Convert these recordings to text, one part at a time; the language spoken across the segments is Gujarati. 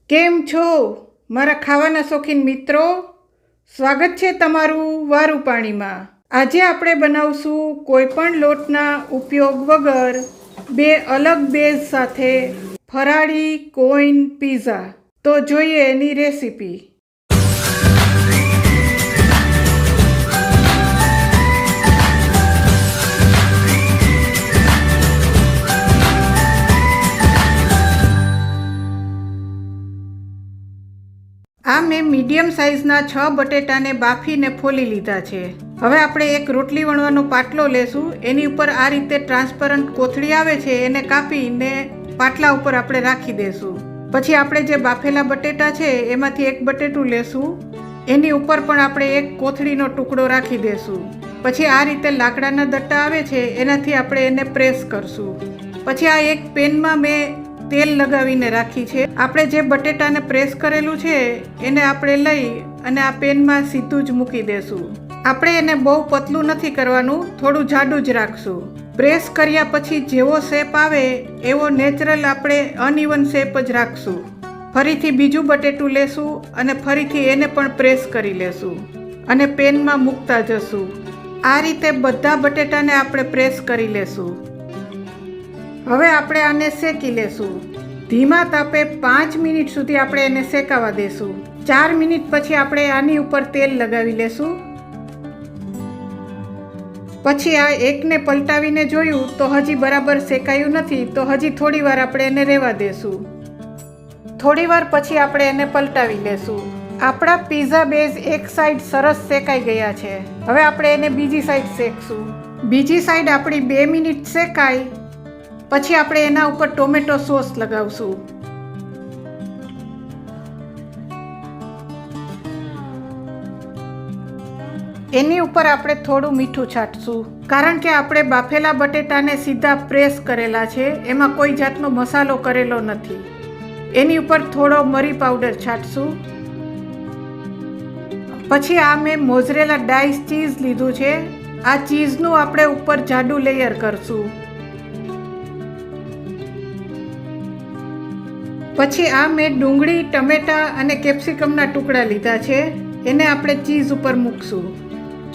કેમ છો મારા ખાવાના શોખીન મિત્રો? સ્વાગત છે તમારું વારું પાણીમાં. આજે આપણે બનાવશું કોઈ પણ લોટના ઉપયોગ વગર બે અલગ બેઝ સાથે ફરાળી કોઈન પિઝા. તો જોઈએ એની રેસીપી. આ મેં મીડિયમ સાઇઝના 6 બટેટાને બાફીને ફોલી લીધા છે. હવે આપણે એક રોટલી વણવાનો પાટલો લેશું. એની ઉપર આ રીતે ટ્રાન્સપરન્ટ કોથળી આવે છે એને કાપીને પાટલા ઉપર આપણે રાખી દેશું. પછી આપણે જે બાફેલા બટેટા છે એમાંથી એક બટેટું લેશું. એની ઉપર પણ આપણે એક કોથળીનો ટુકડો રાખી દેશું. પછી આ રીતે લાકડાના દટ્ટા આવે છે એનાથી આપણે એને પ્રેસ કરશું. પછી આ એક પેનમાં મેં તેલ લગાવીને રાખી છે. આપણે જે બટેટાને પ્રેસ કરેલું છે એને આપણે લઈ અને આ પેનમાં સીધું જ મૂકી દેશું. આપણે એને બહુ પતલું નથી કરવાનું, થોડું જાડું જ રાખશું. પ્રેસ કર્યા પછી જેવો શેપ આવે એવો નેચરલ આપણે અનઇવન શેપ જ રાખશું. ફરીથી બીજું બટેટું લેશું અને ફરીથી એને પણ પ્રેસ કરી લેશું અને પેનમાં મૂકતા જશું. આ રીતે બધા બટેટાને આપણે પ્રેસ કરી લેશું. હવે આપણે આને શેકી લેશું. ધીમા તાપે 5 મિનિટ સુધી આપણે એને શેકાવા દેશું. 4 મિનિટ પછી આપણે આની ઉપર તેલ લગાવી લેશું. પછી આ એકને પલટાવીને જોયું તો હજી બરાબર શેકાયું નથી, તો હજી થોડી વાર આપણે એને રહેવા દેશું. થોડી વાર પછી આપણે એને પલટાવી લેશું. આપણા પિઝા બેઝ એક સાઈડ સરસ શેકાઈ ગયા છે. હવે આપણે એને બીજી સાઈડ શેકશું. બીજી સાઈડ આપણી 2 મિનિટ શેકાય પછી આપણે એના ઉપર ટોમેટો સોસ લગાવશું. એની ઉપર આપણે થોડું મીઠું છાંટશું, કારણ કે આપણે બાફેલા બટેટાને સીધા પ્રેસ કરેલા છે, એમાં કોઈ જાતનો મસાલો કરેલો નથી. એની ઉપર થોડો મરી પાવડર છાંટશું. પછી આ મેં મોઝરેલા ડાઈસ ચીઝ લીધું છે. આ ચીઝનું આપણે ઉપર જાડું લેયર કરશું. પછી આ મેં ડુંગળી, ટમેટા અને કેપ્સિકમના ટુકડા લીધા છે. એને આપણે ચીઝ ઉપર મૂકશું.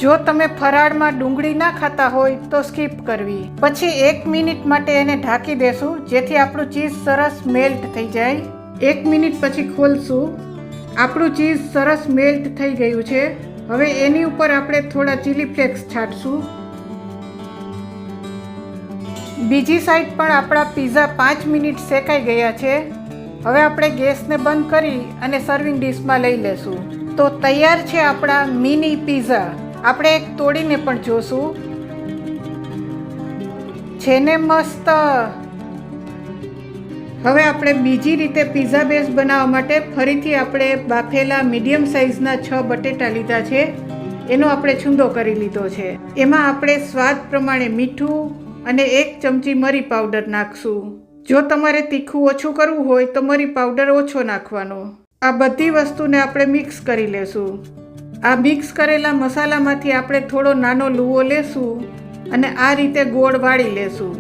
જો તમે ફરાળમાં ડુંગળી ના ખાતા હોય તો સ્કીપ કરવી. પછી 1 મિનિટ માટે એને ઢાંકી દેશું, જેથી આપણું ચીઝ સરસ મેલ્ટ થઈ જાય. 1 મિનિટ પછી ખોલશું. આપણું ચીઝ સરસ મેલ્ટ થઈ ગયું છે. હવે એની ઉપર આપણે થોડા ચીલી ફ્લેક્સ છાંટશું. બીજી સાઈડ પણ આપણા પિઝા 5 મિનિટ શેકાઈ ગયા છે. હવે આપણે ગેસને બંધ કરી અને સર્વિંગ ડીશમાં લઈ લેશું. તો તૈયાર છે આપણા મિની પિઝા. આપણે એક તોડીને પણ જોશું. છે ને મસ્ત. હવે આપણે બીજી રીતે પિઝા બેઝ બનાવવા માટે ફરીથી આપણે બાફેલા મીડિયમ સાઇઝના 6 બટેટા લીધા છે. એનો આપણે છૂંદો કરી લીધો છે. એમાં આપણે સ્વાદ પ્રમાણે મીઠું અને 1 ચમચી મરી પાવડર નાખશું. જો તમારે તીખું ઓછું કરવું હોય તો મરી પાવડર ઓછો નાખવાનો. આ બધી વસ્તુને આપણે મિક્સ કરી લેશું. આ મિક્સ કરેલા મસાલામાંથી આપણે થોડો નાનો લૂવો લેશું અને આ રીતે ગોળ વાળી લેશું.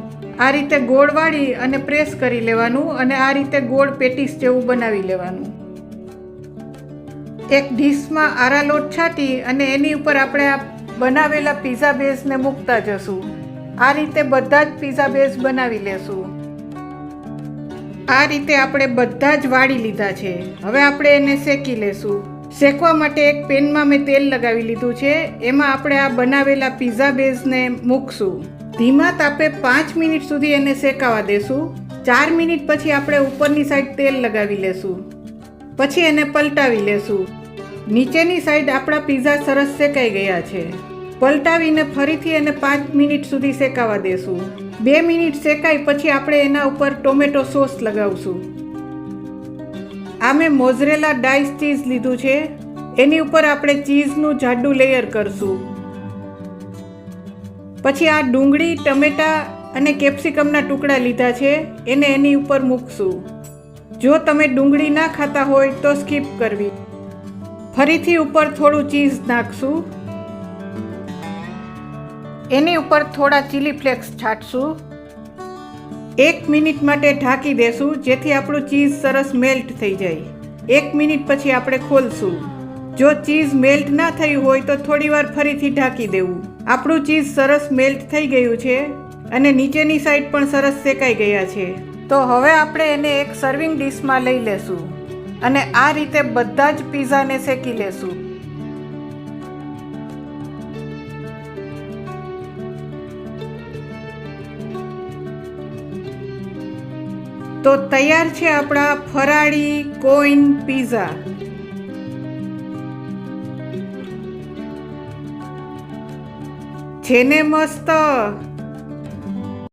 આ રીતે ગોળ વાળી અને પ્રેસ કરી લેવાનું અને આ રીતે ગોળ પેટીસ જેવું બનાવી લેવાનું. એક ડીશમાં આરા લોટ છાંટી અને એની ઉપર આપણે આ બનાવેલા પિઝા બેઝને મૂકતા જશું. આ રીતે બધા જ પિઝા બેઝ બનાવી લેશું. આ રીતે આપણે બધા જ વાળી લીધા છે. હવે આપણે એને શેકી લેશું. શેકવા માટે એક પેનમાં મેં તેલ લગાવી લીધું છે. એમાં આપણે આ બનાવેલા પિઝા બેઝને મૂકશું. ધીમા તાપે 5 મિનિટ સુધી એને શેકાવા દેશું. 4 મિનિટ પછી આપણે ઉપરની સાઈડ તેલ લગાવી લેશું. પછી એને પલટાવી લેશું. નીચેની સાઈડ આપણા પિઝા સરસ શેકાઈ ગયા છે. પલટાવીને ફરીથી એને 5 મિનિટ સુધી શેકાવા દેશું. 2 મિનિટ શેકાય પછી આપણે એના ઉપર ટોમેટો સોસ લગાવશું. આ મેં મોઝરેલા ડાઈસ ચીઝ લીધું છે. એની ઉપર આપણે ચીઝનું જાડું લેયર કરશું. પછી આ ડુંગળી, ટમેટા અને કેપ્સિકમના ટુકડા લીધા છે. એને એની ઉપર મૂકશું. જો તમે ડુંગળી ના ખાતા હોય તો સ્કીપ કરવી. ફરીથી ઉપર થોડું ચીઝ નાખશું. એની ઉપર થોડા ચીલી ફ્લેક્સ છાંટશું. 1 મિનિટ માટે ઢાંકી દેશું, જેથી આપણું ચીઝ સરસ મેલ્ટ થઈ જાય. 1 મિનિટ પછી આપણે ખોલશું. જો ચીઝ મેલ્ટ ના થયું હોય તો થોડીવાર ફરીથી ઢાંકી દેવું. આપણું ચીઝ સરસ મેલ્ટ થઈ ગયું છે અને નીચેની સાઈડ પણ સરસ શેકાઈ ગયા છે. તો હવે આપણે એને એક સર્વિંગ ડીશમાં લઈ લેશું અને આ રીતે બધા જ પીઝાને શેકી લેશું. તો તૈયાર છે આપણા ફરાળી કોઈન પીઝા. જેને મસ્ત